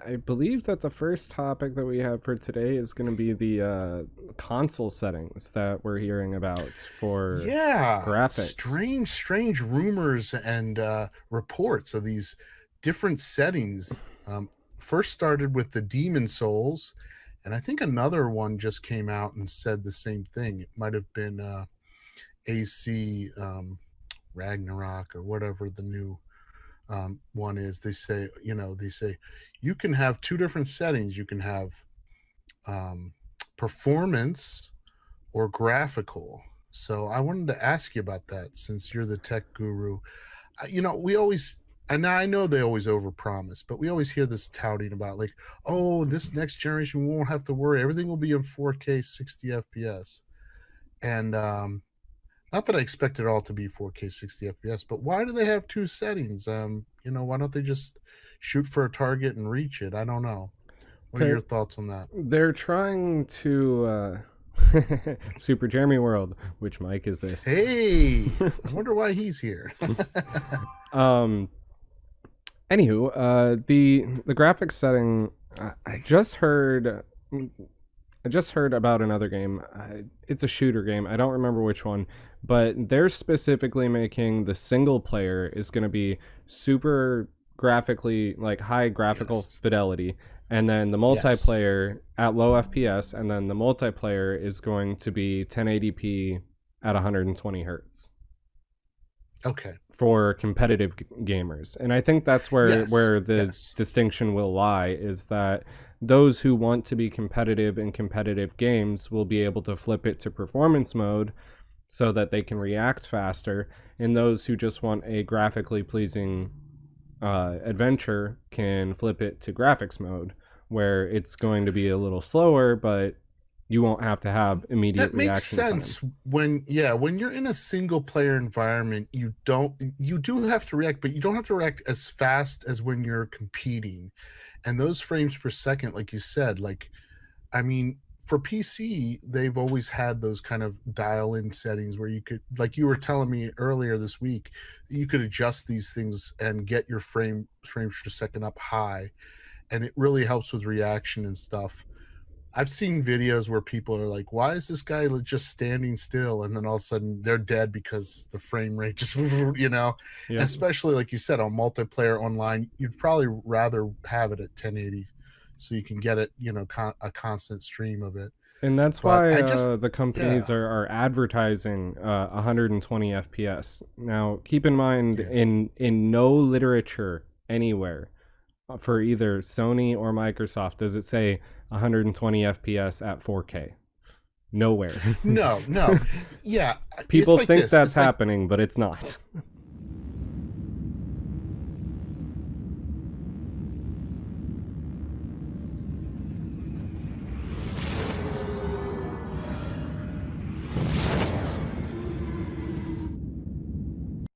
I believe that the first topic that we have for today is going to be the console settings that we're hearing about for Yeah, graphics. strange rumors and reports of these different settings. First started with the Demon Souls, and I think another one just came out and said the same thing. It might have been AC Ragnarok or whatever the new one is. They say you can have two different settings. You can have um, performance or graphical. So I wanted to ask you about that since you're the tech guru. We always, and I know they always overpromise, but we always hear this touting about like, oh, this next generation we won't have to worry, everything will be in 4K 60 FPS. And not that I expect it all to be 4K 60 FPS, but why do they have two settings? Why don't they just shoot for a target and reach it? I don't know. What are your Okay, thoughts on that? they're trying to Super Jeremy World. Which mic is this? Hey, I wonder why he's here. um. Anywho, the graphics setting. I just heard. I just heard about another game. It's a shooter game. I don't remember which one, but they're specifically making the single player is going to be super graphically, like high graphical Yes. fidelity, and then the Yes. multiplayer at low FPS, and then the multiplayer is going to be 1080p at 120 hertz Okay. for competitive gamers. And I think that's Yes. where the Yes. distinction will lie, is that those who want to be competitive in competitive games will be able to flip it to performance mode so that they can react faster, and those who just want a graphically pleasing adventure can flip it to graphics mode, where it's going to be a little slower, but you won't have to have immediate That makes reaction time. sense when you're in a single player environment, you do have to react, but you don't have to react as fast as when you're competing. And those frames per second, like you said, like I mean, for PC, they've always had those kind of dial-in settings where you could, like you were telling me earlier this week, you could adjust these things and get your frames per second up high, and it really helps with reaction and stuff. I've seen videos where people are like, "Why is this guy just standing still?" And then all of a sudden they're dead because the frame rate just, Yep. especially like you said on multiplayer online, you'd probably rather have it at 1080 so you can get it, a constant stream of it. And that's But why I just, the companies yeah, are advertising 120 FPS. Now, keep in mind, yeah. in no literature anywhere for either Sony or Microsoft does it say 120 FPS at 4K. Nowhere. No, no, yeah. It's People like think this. that's It's like happening, but it's not.